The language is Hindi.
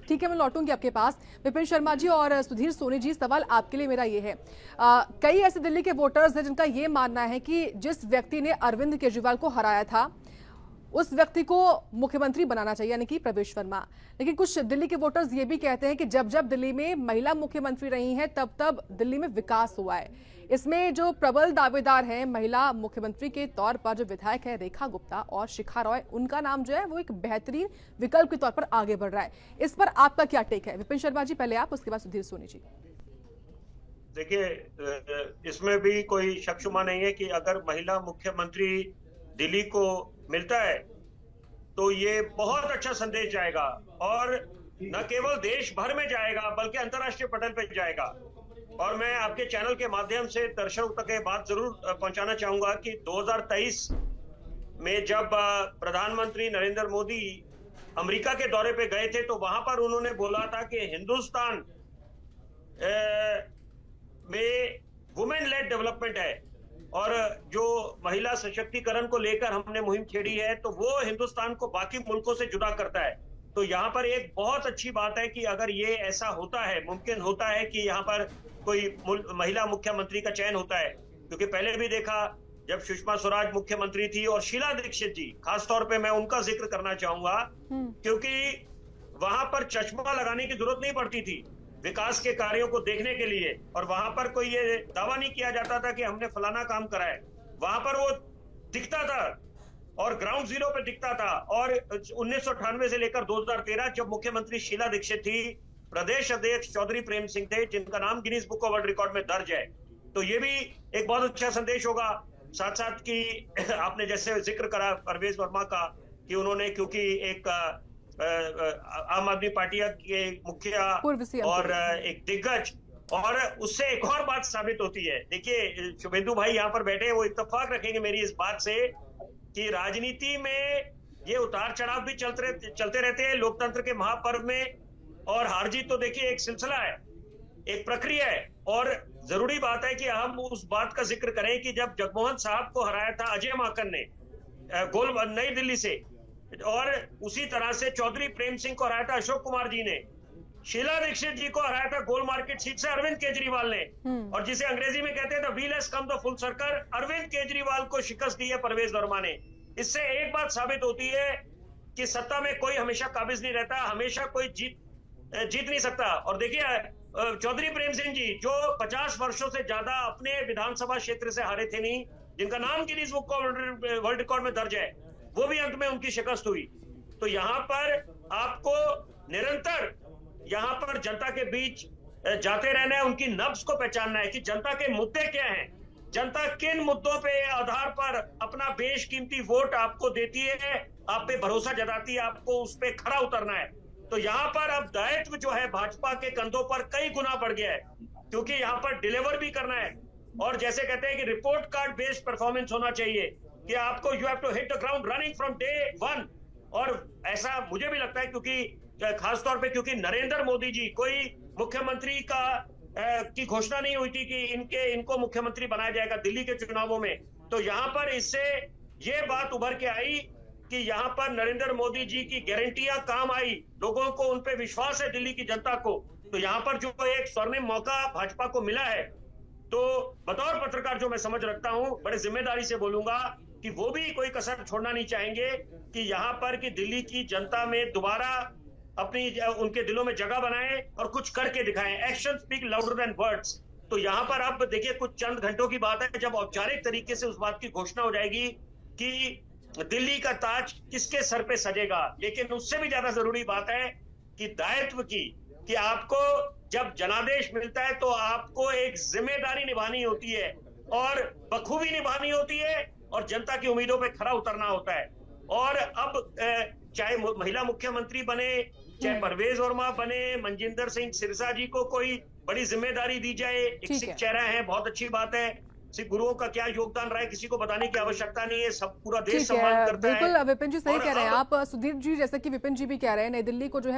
ठीक है, मैं लौटूंगी आपके पास। विपिन शर्मा जी और सुधीर सोनी जी, सवाल आपके लिए मेरा ये है, कई ऐसे दिल्ली के वोटर्स हैं जिनका ये मानना है कि जिस व्यक्ति ने अरविंद केजरीवाल को हराया था उस व्यक्ति को मुख्यमंत्री बनाना चाहिए, यानी कि प्रवेश वर्मा। लेकिन कुछ दिल्ली के वोटर्स ये भी कहते हैं कि जब जब दिल्ली में महिला मुख्यमंत्री रही हैं तब तब दिल्ली में विकास हुआ है। इसमें जो प्रबल दावेदार हैं महिला मुख्यमंत्री के तौर पर, जो विधायक है रेखा गुप्ता और शिखा रॉय, उनका नाम जो है वो एक बेहतरीन विकल्प के तौर पर आगे बढ़ रहा है। इस पर आपका क्या टेक है? विपिन शर्मा जी पहले आप, उसके बाद सुधीर सोनी जी। देखिए, इसमें भी कोई शक शुबा नहीं है कि अगर महिला मुख्यमंत्री दिल्ली को मिलता है तो ये बहुत अच्छा संदेश जाएगा, और न केवल देश भर में जाएगा बल्कि अंतर्राष्ट्रीय पटल पर जाएगा। और मैं आपके चैनल के माध्यम से दर्शकों तक ये बात जरूर पहुंचाना चाहूंगा कि 2023 में जब प्रधानमंत्री नरेंद्र मोदी अमेरिका के दौरे पे गए थे तो वहां पर उन्होंने बोला था कि हिंदुस्तान में वुमेन लेड डेवलपमेंट है, और जो महिला सशक्तिकरण को लेकर हमने मुहिम छेड़ी है तो वो हिंदुस्तान को बाकी मुल्कों से जुदा करता है। तो यहाँ पर एक बहुत अच्छी बात है कि अगर ये ऐसा होता है, मुमकिन होता है कि यहाँ पर कोई महिला मुख्यमंत्री का चयन होता है, क्योंकि पहले भी देखा जब सुषमा स्वराज मुख्यमंत्री थी और शीला दीक्षित जी, खास तौर पे मैं उनका जिक्र करना चाहूंगा, क्योंकि वहां पर चश्मा लगाने की जरूरत नहीं पड़ती थी विकास के कार्यों को देखने के लिए, और वहां पर कोई ये दावा नहीं किया जाता था कि हमने फलाना काम करा है। वहां पर वो दिखता था और ग्राउंड जीरो पे दिखता था। और 1998 से लेकर 2013 जब मुख्यमंत्री शीला दीक्षित थी, प्रदेश अध्यक्ष चौधरी प्रेम सिंह थे, जिनका नाम Guinness book of world record में दर्ज है। तो ये भी एक बहुत अच्छा संदेश होगा। साथ साथ कि आपने जैसे जिक्र करा परवेज वर्मा का, कि उन्होंने क्योंकि एक आम आदमी पार्टी के मुखिया और एक दिग्गज, और उससे एक और बात साबित होती है। देखिए, शुभेंदु भाई यहाँ पर बैठे, वो इत्तेफाक रखेंगे मेरी इस बात से कि राजनीति में ये उतार चढ़ाव भी चलते रहते हैं लोकतंत्र के महापर्व में, और हार जीत तो देखिए एक सिलसिला है, एक प्रक्रिया है। और जरूरी बात है कि हम उस बात का जिक्र करें कि जब जगमोहन साहब को हराया था अजय माकन ने नई दिल्ली से, और उसी तरह से चौधरी प्रेम सिंह को हराया था अशोक कुमार जी ने, शीला दीक्षित जी को हराया था गोल मार्केट सीट से अरविंद केजरीवाल ने, और जिसे अंग्रेजी में कहते हैं the wheel has come the full circle, Arvind Kejriwal को शिकस्त दी है परवेज वर्मा ने। इससे एक बात साबित होती है कि सत्ता में कोई हमेशा काबिज नहीं रहता, हमेशा कोई जीत नहीं सकता। और देखिए, चौधरी प्रेम सिंह जी जो 50 वर्षों से ज्यादा अपने विधानसभा क्षेत्र से हारे थे नहीं, जिनका नाम Guinness book of world record में दर्ज है, वो भी अंत में उनकी शिकस्त हुई। तो यहाँ पर आपको निरंतर यहाँ पर जनता के बीच जाते रहना है, उनकी नब्ज को पहचानना है कि जनता के मुद्दे क्या हैं, जनता किन मुद्दों पे आधार पर अपना बेशकीमती वोट आपको देती है, आप पे भरोसा जताती है, आपको उस पे खरा उतरना है। तो यहाँ पर अब दायित्व जो है भाजपा के कंधों पर कई गुना बढ़ गया है, क्योंकि यहाँ पर डिलीवर भी करना है, और जैसे कहते हैं कि रिपोर्ट कार्ड बेस्ड परफॉर्मेंस होना चाहिए कि आपको you have to hit the ground running from day one. और ऐसा मुझे भी लगता है, क्योंकि खास तौर पे क्योंकि नरेंद्र मोदी जी, कोई मुख्यमंत्री की घोषणा नहीं हुई थी कि इनको मुख्यमंत्री बनाया जाएगा दिल्ली के चुनावों में। तो यहाँ पर इससे ये बात उभर के आई कि यहाँ पर नरेंद्र मोदी जी की गारंटियां काम आई, लोगों को उन पे विश्वास है दिल्ली की जनता को। तो यहाँ पर जो एक स्वर्णिम मौका भाजपा को मिला है, तो बतौर पत्रकार जो मैं समझ रखता हूं, बड़े जिम्मेदारी से बोलूंगा कि वो भी कोई कसर छोड़ना नहीं चाहेंगे कि यहाँ पर कि दिल्ली की जनता में दोबारा अपनी उनके दिलों में जगह बनाएं और कुछ करके दिखाएं। Action speak louder than words. तो यहाँ पर अब देखिए, कुछ चंद घंटों की बात है जब औपचारिक तरीके से उस बात की घोषणा हो जाएगी कि दिल्ली का ताज किसके सर पे सजेगा। लेकिन उससे भी ज्यादा जरूरी बात है कि दायित्व की, कि आपको जब जनादेश मिलता है तो आपको एक जिम्मेदारी निभानी होती है, और बखूबी निभानी होती है, और जनता की उम्मीदों पे खरा उतरना होता है। और अब चाहे महिला मुख्यमंत्री बने, चाहे परवेज वर्मा बने, मनजिंदर सिंह सिरसा जी को कोई बड़ी जिम्मेदारी दी जाए, एक सिख चेहरा है, बहुत अच्छी बात है। सिख गुरुओं का क्या योगदान रहा है किसी को बताने की आवश्यकता नहीं है, सब पूरा देश सम्मान करता है। बिल्कुल विपिन जी सही कह रहे हैं आप। सुधीर जी, जैसा कि विपिन जी भी कह रहे हैं, नई दिल्ली को जो है